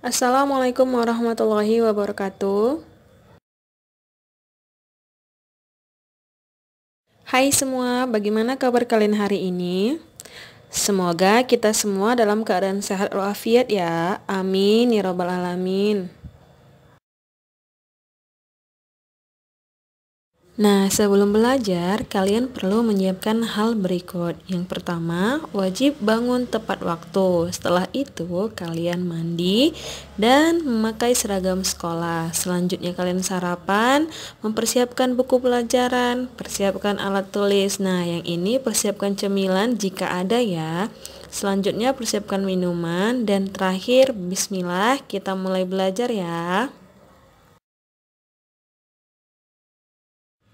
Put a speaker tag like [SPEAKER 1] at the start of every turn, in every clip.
[SPEAKER 1] Assalamualaikum warahmatullahi wabarakatuh. Hai semua, bagaimana kabar kalian hari ini? Semoga kita semua dalam keadaan sehat walafiat ya. Amin ya robbal alamin. Nah, sebelum belajar, kalian perlu menyiapkan hal berikut. Yang pertama, wajib bangun tepat waktu. Setelah itu, kalian mandi dan memakai seragam sekolah. Selanjutnya, kalian sarapan, mempersiapkan buku pelajaran, persiapkan alat tulis. Nah, yang ini persiapkan cemilan jika ada ya. Selanjutnya, persiapkan minuman. Dan terakhir, bismillah, kita mulai belajar ya.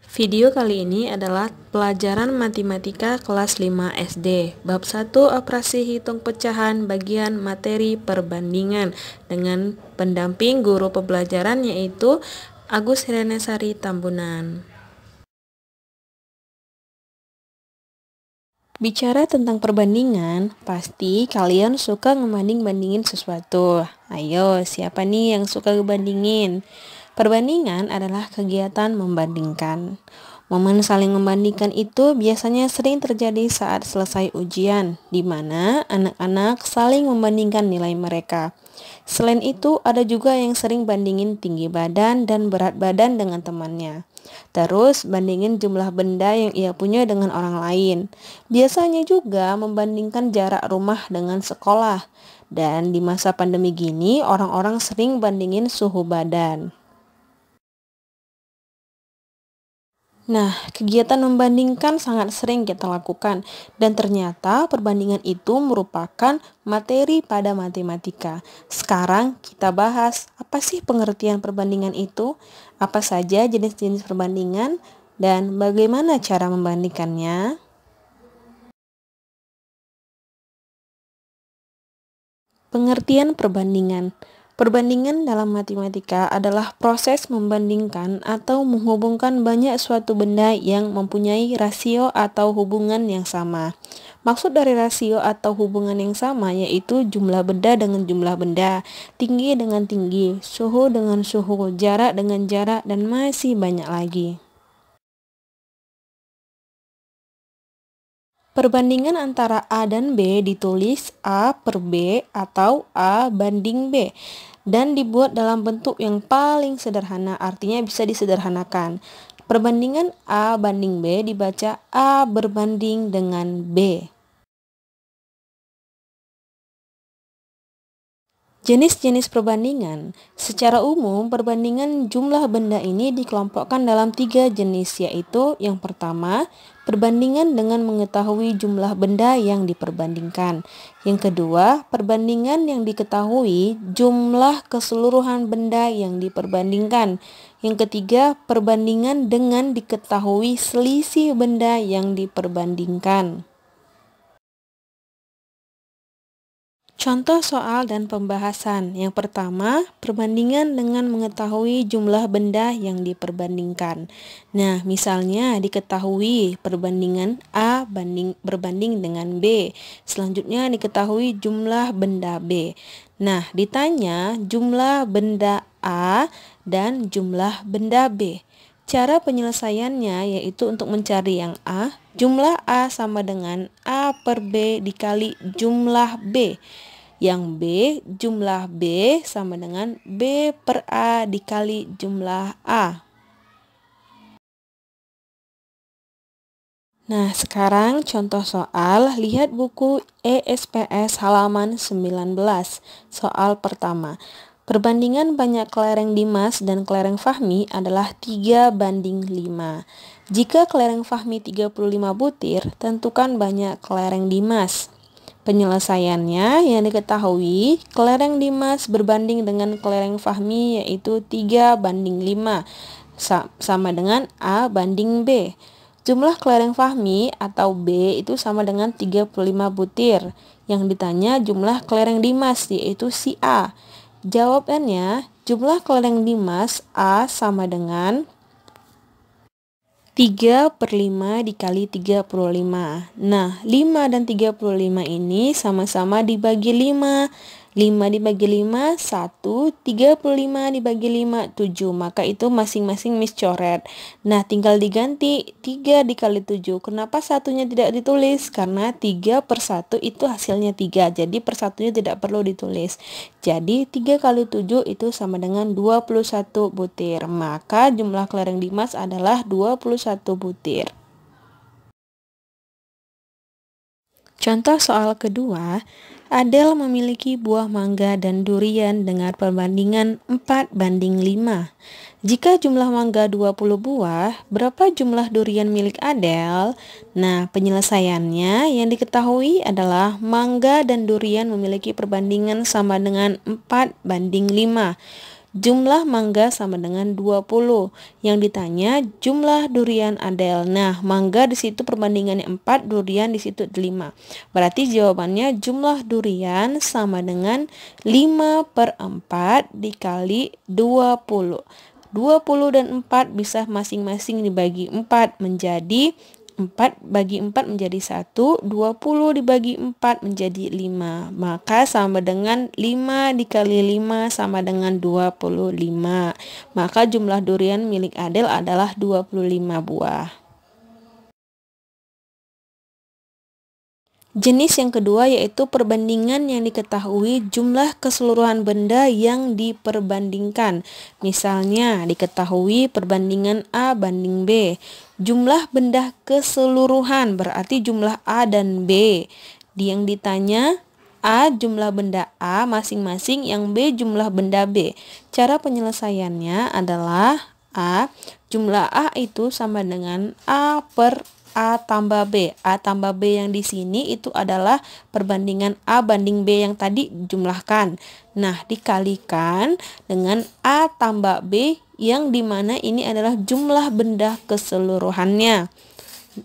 [SPEAKER 1] Video kali ini adalah pelajaran matematika kelas 5 SD, bab 1 operasi hitung pecahan bagian materi perbandingan dengan pendamping guru pembelajaran yaitu Agus Herenesari Tambunan. Bicara tentang perbandingan, pasti kalian suka ngebanding-bandingin sesuatu. Ayo, siapa nih yang suka ngebandingin? Perbandingan adalah kegiatan membandingkan. Momen saling membandingkan itu biasanya sering terjadi saat selesai ujian, di mana anak-anak saling membandingkan nilai mereka. Selain itu, ada juga yang sering bandingin tinggi badan dan berat badan dengan temannya. Terus, bandingin jumlah benda yang ia punya dengan orang lain. Biasanya juga membandingkan jarak rumah dengan sekolah. Dan di masa pandemi gini, orang-orang sering bandingin suhu badan. Nah, kegiatan membandingkan sangat sering kita lakukan dan ternyata perbandingan itu merupakan materi pada matematika. Sekarang kita bahas apa sih pengertian perbandingan itu, apa saja jenis-jenis perbandingan, dan bagaimana cara membandingkannya. Pengertian perbandingan. Perbandingan dalam matematika adalah proses membandingkan atau menghubungkan banyak suatu benda yang mempunyai rasio atau hubungan yang sama. Maksud dari rasio atau hubungan yang sama yaitu jumlah benda dengan jumlah benda, tinggi dengan tinggi, suhu dengan suhu, jarak dengan jarak, dan masih banyak lagi. Perbandingan antara A dan B ditulis A per B atau A banding B dan dibuat dalam bentuk yang paling sederhana, artinya bisa disederhanakan. Perbandingan A banding B dibaca A berbanding dengan B. Jenis-jenis perbandingan. Secara umum, perbandingan jumlah benda ini dikelompokkan dalam 3 jenis, yaitu yang pertama, perbandingan dengan mengetahui jumlah benda yang diperbandingkan. Yang kedua, perbandingan yang diketahui jumlah keseluruhan benda yang diperbandingkan. Yang ketiga, perbandingan dengan diketahui selisih benda yang diperbandingkan. Contoh soal dan pembahasan. Yang pertama, perbandingan dengan mengetahui jumlah benda yang diperbandingkan. Nah, misalnya diketahui perbandingan A berbanding dengan B. Selanjutnya diketahui jumlah benda B. Nah, ditanya jumlah benda A dan jumlah benda B. Cara penyelesaiannya yaitu untuk mencari yang A, jumlah A sama dengan A per B dikali jumlah B. Yang B, jumlah B sama dengan B per A dikali jumlah A. Nah, sekarang contoh soal, lihat buku ESPS halaman 19. Soal pertama, perbandingan banyak kelereng Dimas dan kelereng Fahmi adalah 3 banding 5. Jika kelereng Fahmi 35 butir, tentukan banyak kelereng Dimas. Penyelesaiannya yang diketahui, kelereng Dimas berbanding dengan kelereng Fahmi yaitu 3 banding 5, sama dengan A banding B. Jumlah kelereng Fahmi atau B itu sama dengan 35 butir. Yang ditanya jumlah kelereng Dimas yaitu si A. Jawabannya, jumlah kelereng Dimas A sama dengan 3 per 5 dikali 35. Nah, 5 dan 35 ini sama-sama dibagi 5. 5 dibagi 5, 1. 35 dibagi 5, 7. Maka itu masing-masing Miss coret. Nah, tinggal diganti 3 dikali 7. Kenapa satunya tidak ditulis? Karena 3 per 1 itu hasilnya 3. Jadi per satunya tidak perlu ditulis. Jadi 3 kali 7 itu sama dengan 21 butir. Maka jumlah kelereng Dimas adalah 21 butir. Contoh soal kedua, Adele memiliki buah mangga dan durian dengan perbandingan 4:5. Jika jumlah mangga 20 buah, berapa jumlah durian milik Adele? Nah, penyelesaiannya yang diketahui adalah mangga dan durian memiliki perbandingan sama dengan 4:5. Jumlah mangga sama dengan 20. Yang ditanya jumlah durian Adele. Nah, mangga di situ perbandingannya 4, durian di situ 5. Berarti jawabannya jumlah durian sama dengan 5/4 dikali 20. 20 dan 4 bisa masing-masing dibagi 4 menjadi 4 bagi 4 menjadi 1, 20 dibagi 4 menjadi 5. Maka sama dengan 5 dikali 5 sama dengan 25. Maka jumlah durian milik Adele adalah 25 buah. Jenis yang kedua yaitu perbandingan yang diketahui jumlah keseluruhan benda yang diperbandingkan. Misalnya diketahui perbandingan A banding B. Jumlah benda keseluruhan berarti jumlah A dan B. Yang ditanya A jumlah benda A masing-masing, yang B jumlah benda B. Cara penyelesaiannya adalah A jumlah A itu sama dengan A per A tambah B. A tambah B yang di sini itu adalah perbandingan A banding B yang tadi jumlahkan. Nah, dikalikan dengan A tambah B yang dimana ini adalah jumlah benda keseluruhannya.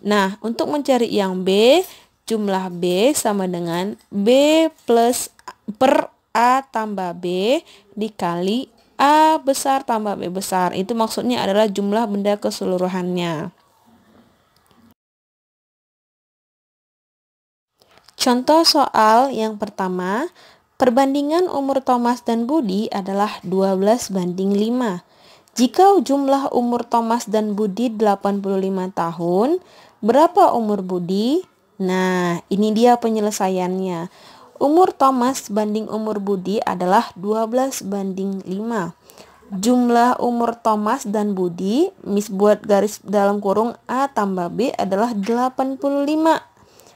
[SPEAKER 1] Nah, untuk mencari yang B, jumlah B sama dengan B plus per A tambah B dikali A besar tambah B besar. Itu maksudnya adalah jumlah benda keseluruhannya. Contoh soal yang pertama, perbandingan umur Thomas dan Budi adalah 12:5. Jika jumlah umur Thomas dan Budi 85 tahun, berapa umur Budi? Nah, ini dia penyelesaiannya. Umur Thomas banding umur Budi adalah 12:5. Jumlah umur Thomas dan Budi, Miss buat garis dalam kurung A tambah B adalah 85.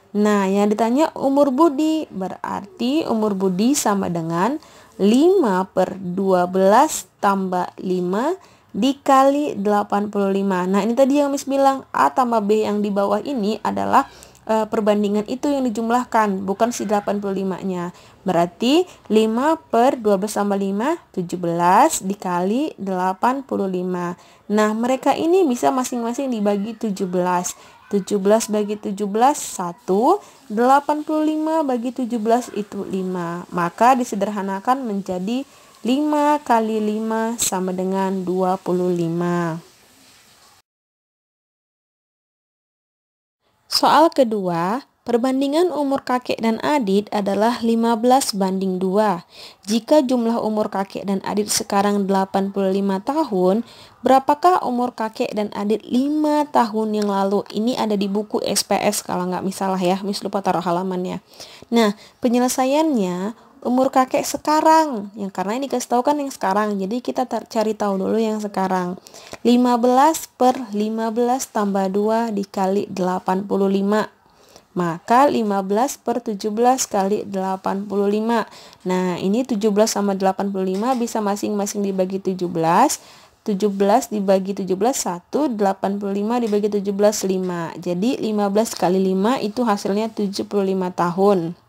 [SPEAKER 1] Nah, yang ditanya umur Budi, berarti umur Budi sama dengan 5/12 tambah 5 dikali 85. Nah, ini tadi yang Miss bilang, A tambah B yang di bawah ini adalah perbandingan itu yang dijumlahkan, bukan si 85-nya. Berarti 5/12 tambah 5, 17 dikali 85. Nah, mereka ini bisa masing-masing dibagi 17. 17 bagi 17, 1. 85 bagi 17 itu 5. Maka disederhanakan menjadi 5 kali 5 sama dengan 25. Soal kedua, perbandingan umur kakek dan adik adalah 15:2. Jika jumlah umur kakek dan adik sekarang 85 tahun, berapakah umur kakek dan adik 5 tahun yang lalu? Ini ada di buku SPS kalau nggak salah ya, Miss lupa taruh halamannya. Nah, penyelesaiannya umur kakek sekarang, yang karena ini dikasih tahu kan yang sekarang, jadi kita cari tahu dulu yang sekarang. 15/15 tambah 2 dikali 85. Maka 15/17 kali 85. Nah, ini 17 sama 85 bisa masing-masing dibagi 17. 17 dibagi 17, 1. 85 dibagi 17, 5. Jadi 15 kali 5 itu hasilnya 75 tahun.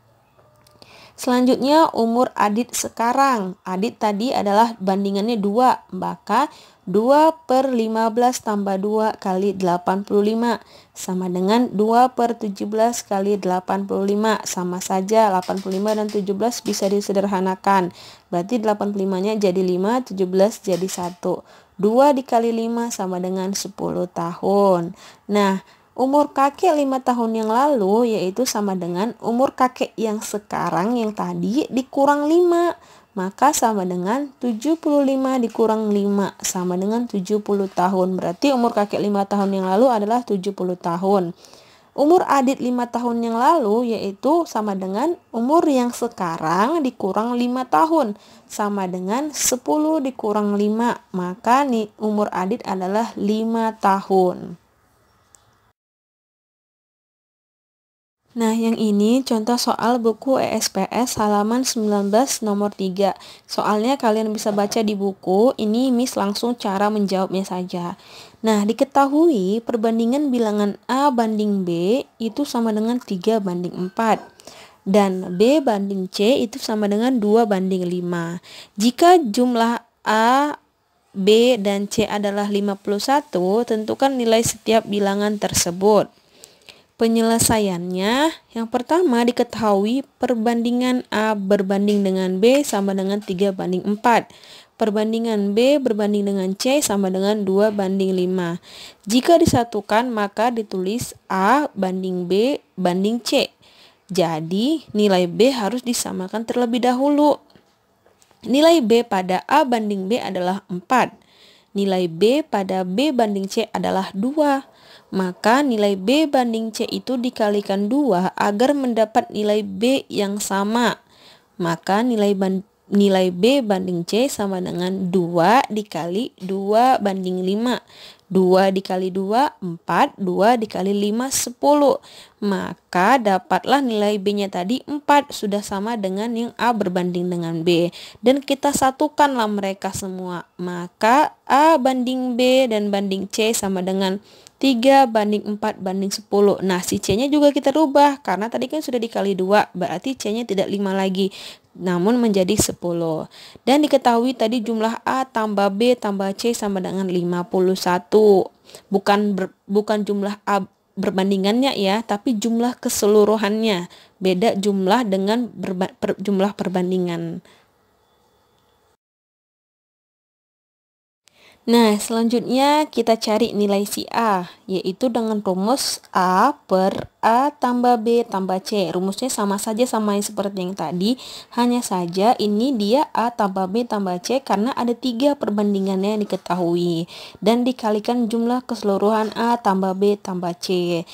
[SPEAKER 1] Selanjutnya umur Adit sekarang. Adit tadi adalah bandingannya 2. Maka 2/15 tambah 2 kali 85 sama dengan 2/17 kali 85. Sama saja 85 dan 17 bisa disederhanakan. Berarti 85-nya jadi 5, 17 jadi 1. 2 dikali 5 sama dengan 10 tahun. Nah, Umur kakek 5 tahun yang lalu yaitu sama dengan umur kakek yang sekarang yang tadi dikurang 5. Maka sama dengan 75 dikurang 5 sama dengan 70 tahun. Berarti umur kakek 5 tahun yang lalu adalah 70 tahun. Umur Adit 5 tahun yang lalu yaitu sama dengan umur yang sekarang dikurang 5 tahun. Sama dengan 10 dikurang 5. Maka nih umur Adit adalah 5 tahun. Nah, yang ini contoh soal buku ESPS halaman 19 nomor 3. Soalnya kalian bisa baca di buku, ini Miss langsung cara menjawabnya saja. Nah, diketahui perbandingan bilangan A banding B itu sama dengan 3 banding 4. Dan B banding C itu sama dengan 2 banding 5. Jika jumlah A, B, dan C adalah 51, tentukan nilai setiap bilangan tersebut. Penyelesaiannya, yang pertama diketahui perbandingan A berbanding dengan B sama dengan 3 banding 4. Perbandingan B berbanding dengan C sama dengan 2 banding 5. Jika disatukan maka ditulis A banding B banding C. Jadi nilai B harus disamakan terlebih dahulu. Nilai B pada A banding B adalah 4. Nilai B pada B banding C adalah 2. Maka nilai B banding C itu dikalikan 2 agar mendapat nilai B yang sama. Maka nilai B banding C sama dengan 2 dikali 2 banding 5. 2 dikali 2, 4. 2 dikali 5, 10. Maka dapatlah nilai B-nya tadi 4. Sudah sama dengan yang A berbanding dengan B. Dan kita satukanlah mereka semua. Maka A banding B dan banding C sama dengan 3 banding 4 banding 10. Nah, si C-nya juga kita rubah. Karena tadi kan sudah dikali 2. Berarti C-nya tidak 5 lagi. Namun menjadi 10. Dan diketahui tadi jumlah A tambah B tambah C sama dengan 51. Bukan jumlah A berbandingannya ya, tapi jumlah keseluruhannya. Beda jumlah dengan jumlah perbandingan. Nah, selanjutnya kita cari nilai si A, yaitu dengan rumus A per A tambah B tambah C. Rumusnya sama saja sama yang seperti yang tadi, hanya saja ini dia A tambah B tambah C karena ada 3 perbandingannya yang diketahui. Dan dikalikan jumlah keseluruhan A tambah B tambah C.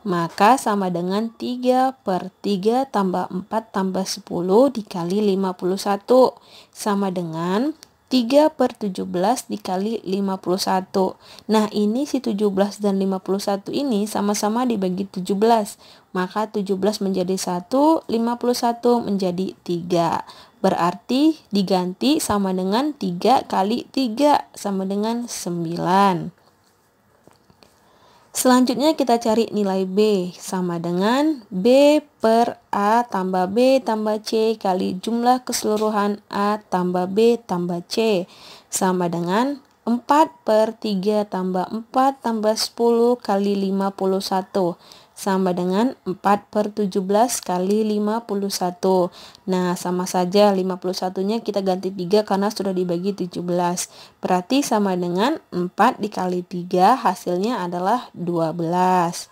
[SPEAKER 1] Maka sama dengan 3 per 3 tambah 4 tambah 10 dikali 51. Sama dengan 3 per 17 dikali 51. Nah, ini si 17 dan 51 ini sama-sama dibagi 17. Maka 17 menjadi 1, 51 menjadi 3. Berarti diganti sama dengan 3 kali 3 sama dengan 9. Selanjutnya kita cari nilai B, sama dengan B per A tambah B tambah C kali jumlah keseluruhan A tambah B tambah C, sama dengan 4 per 3 tambah 4 tambah 10 kali 51, sama dengan 4 per 17 kali 51. Nah, sama saja 51-nya kita ganti 3 karena sudah dibagi 17. Berarti sama dengan 4 dikali 3 hasilnya adalah 12.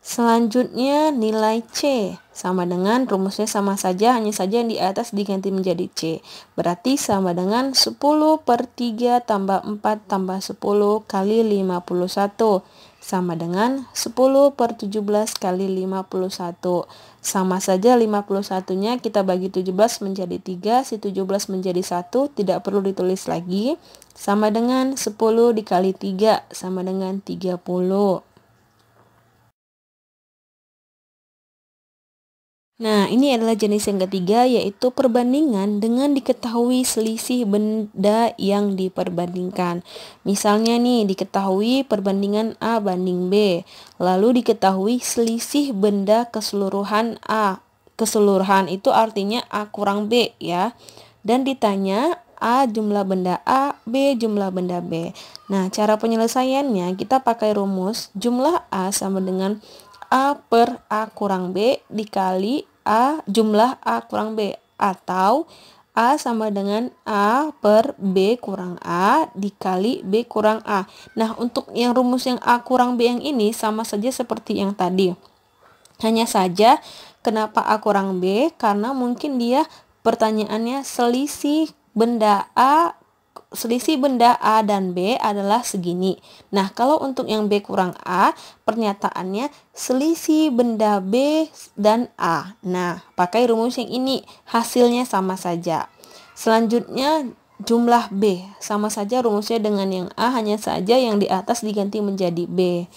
[SPEAKER 1] Selanjutnya nilai C sama dengan rumusnya sama saja, hanya saja yang di atas diganti menjadi C. Berarti sama dengan 10 per 3 tambah 4 tambah 10 kali 51. Sama dengan 10 per 17 kali 51. Sama saja 51-nya kita bagi 17 menjadi 3, si 17 menjadi 1, tidak perlu ditulis lagi. Sama dengan 10 dikali 3, sama dengan 30. Nah, ini adalah jenis yang ketiga, yaitu perbandingan dengan diketahui selisih benda yang diperbandingkan. Misalnya nih, diketahui perbandingan A banding B, lalu diketahui selisih benda keseluruhan A. Keseluruhan itu artinya A kurang B ya. Dan ditanya A jumlah benda A, B jumlah benda B. Nah, cara penyelesaiannya kita pakai rumus jumlah A sama dengan A per A kurang B dikali A jumlah A kurang B, atau A sama dengan A per B kurang A dikali B kurang A. Nah, untuk yang rumus yang A kurang B yang ini sama saja seperti yang tadi. Hanya saja, kenapa A kurang B? Karena mungkin dia pertanyaannya selisih benda A dan B adalah segini. Nah, kalau untuk yang B kurang A, pernyataannya selisih benda B dan A. Nah, pakai rumus yang ini, hasilnya sama saja. Selanjutnya, jumlah B. Sama saja rumusnya dengan yang A, hanya saja yang di atas diganti menjadi B.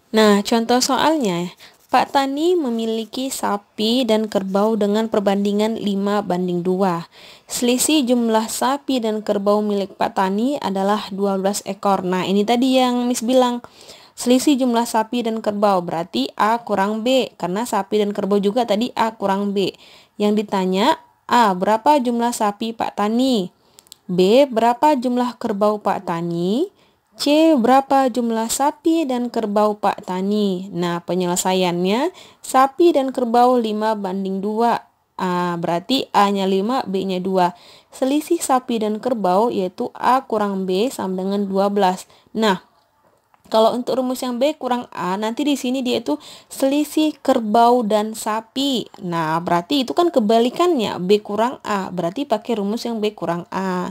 [SPEAKER 1] Nah, contoh soalnya, Pak Tani memiliki sapi dan kerbau dengan perbandingan 5:2. Selisih jumlah sapi dan kerbau milik Pak Tani adalah 12 ekor. Nah, ini tadi yang Miss bilang. Selisih jumlah sapi dan kerbau berarti A kurang B. Karena sapi dan kerbau juga tadi A kurang B. Yang ditanya, A, berapa jumlah sapi Pak Tani? B, berapa jumlah kerbau Pak Tani? C, berapa jumlah sapi dan kerbau Pak Tani? Nah, penyelesaiannya sapi dan kerbau 5:2. Berarti A-nya 5, B-nya 2. Selisih sapi dan kerbau yaitu A kurang B sama dengan 12. Nah, kalau untuk rumus yang B kurang A, nanti di sini dia itu selisih kerbau dan sapi. Nah, berarti itu kan kebalikannya, B kurang A. Berarti pakai rumus yang B kurang A.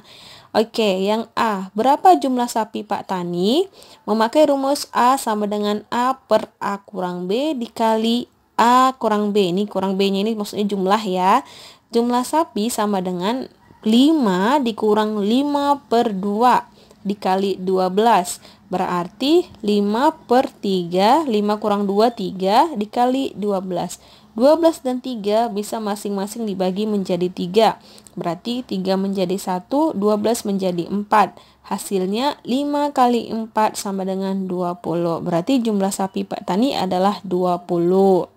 [SPEAKER 1] Oke, yang A, berapa jumlah sapi Pak Tani? Memakai rumus A sama dengan A per A kurang B dikali A kurang B. Ini kurang B-nya ini maksudnya jumlah ya. Jumlah sapi sama dengan 5 dikurang 5/2 dikali 12. Berarti 5/3, 5 kurang 2, 3 dikali 12. 12 dan 3 bisa masing-masing dibagi menjadi 3. Berarti 3 menjadi 1, 12 menjadi 4. Hasilnya 5 kali 4 sama dengan 20. Berarti jumlah sapi Pak Tani adalah 20.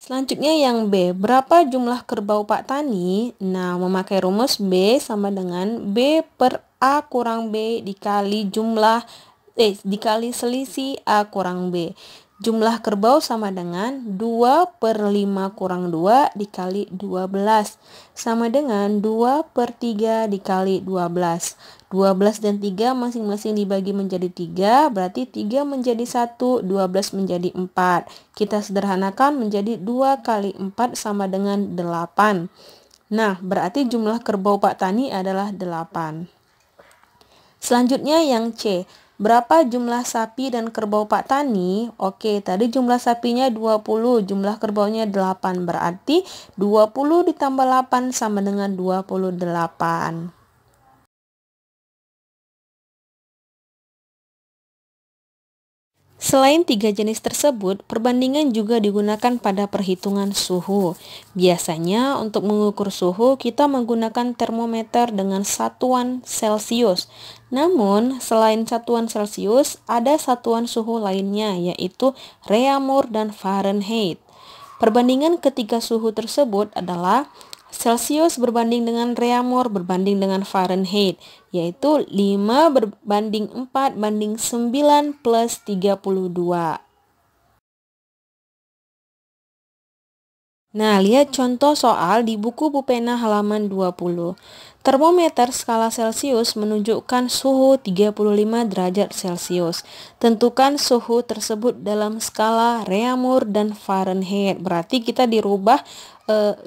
[SPEAKER 1] Selanjutnya yang B, berapa jumlah kerbau Pak Tani? Nah, memakai rumus B sama dengan B per A kurang B dikali dikali selisih A kurang B. Jumlah kerbau sama dengan 2/5 kurang 2 dikali 12. Sama dengan 2/3 dikali 12. 12 dan 3 masing-masing dibagi menjadi 3, berarti 3 menjadi 1, 12 menjadi 4. Kita sederhanakan menjadi 2 kali 4 sama dengan 8. Nah, berarti jumlah kerbau Pak Tani adalah 8. Selanjutnya yang C. Berapa jumlah sapi dan kerbau Pak Tani? Oke, tadi jumlah sapinya 20, jumlah kerbaunya 8. Berarti 20 ditambah 8 sama dengan 28. Selain 3 jenis tersebut, perbandingan juga digunakan pada perhitungan suhu. Biasanya untuk mengukur suhu kita menggunakan termometer dengan satuan Celcius. Namun, selain satuan Celcius, ada satuan suhu lainnya yaitu Reaumur dan Fahrenheit. Perbandingan ketiga suhu tersebut adalah Celcius berbanding dengan Reaumur berbanding dengan Fahrenheit, yaitu 5/4/9 plus 32. Nah, lihat contoh soal di buku Pupena halaman 20. Termometer skala Celcius menunjukkan suhu 35 derajat Celcius. Tentukan suhu tersebut dalam skala Reaumur dan Fahrenheit. Berarti kita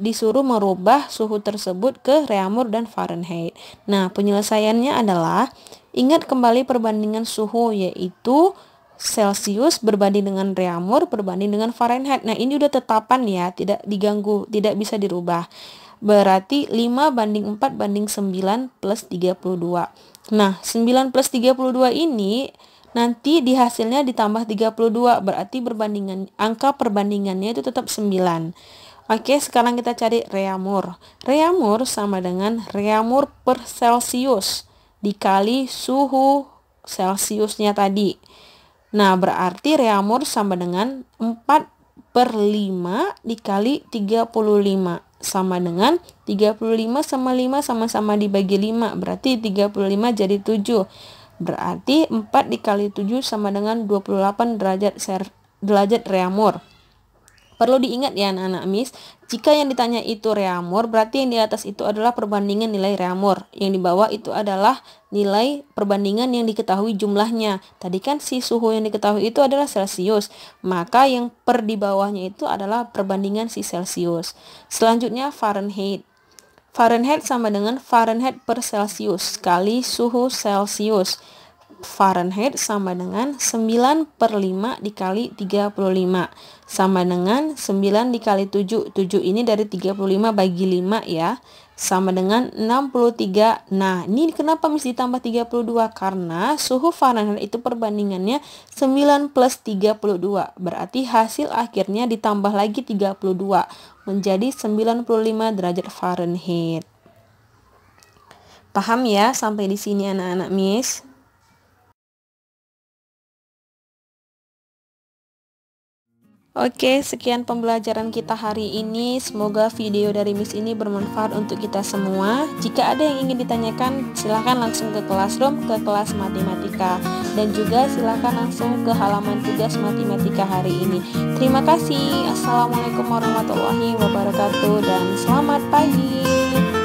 [SPEAKER 1] disuruh merubah suhu tersebut ke Reaumur dan Fahrenheit. Nah, penyelesaiannya adalah ingat kembali perbandingan suhu yaitu Celcius berbanding dengan Reaumur berbanding dengan Fahrenheit. Nah, ini udah tetapan ya, tidak diganggu, tidak bisa dirubah. Berarti 5/4/9 plus 32. Nah, 9 plus 32 ini nanti di hasilnya ditambah 32, berarti angka perbandingannya itu tetap 9. Oke, sekarang kita cari Reaumur. Reaumur sama dengan Reaumur per Celcius dikali suhu Celciusnya tadi. Nah, berarti Reaumur sama dengan 4/5 dikali 35. Sama dengan 35 sama 5 sama-sama dibagi 5. Berarti 35 jadi 7. Berarti 4 dikali 7 sama dengan 28 derajat reaumur. Perlu diingat ya anak-anak Miss, jika yang ditanya itu reaumur, berarti yang di atas itu adalah perbandingan nilai reaumur. Yang di bawah itu adalah nilai perbandingan yang diketahui jumlahnya. Tadi kan si suhu yang diketahui itu adalah Celcius, maka yang per di bawahnya itu adalah perbandingan si Celcius. Selanjutnya Fahrenheit. Fahrenheit sama dengan Fahrenheit per Celcius kali suhu Celcius. Fahrenheit sama dengan 9 per 5 dikali 35 sama dengan 9 dikali 7. 7 ini dari 35 bagi 5 ya, sama dengan 63. Nah, ini kenapa mesti ditambah 32? Karena suhu Fahrenheit itu perbandingannya 9 plus 32. Berarti hasil akhirnya ditambah lagi 32 menjadi 95 derajat Fahrenheit. Paham ya sampai di sini anak-anak Miss? Oke, sekian pembelajaran kita hari ini. Semoga video dari Miss ini bermanfaat untuk kita semua. Jika ada yang ingin ditanyakan, silahkan langsung ke Classroom, ke kelas matematika. Dan juga silahkan langsung ke halaman tugas matematika hari ini. Terima kasih. Assalamualaikum warahmatullahi wabarakatuh dan selamat pagi.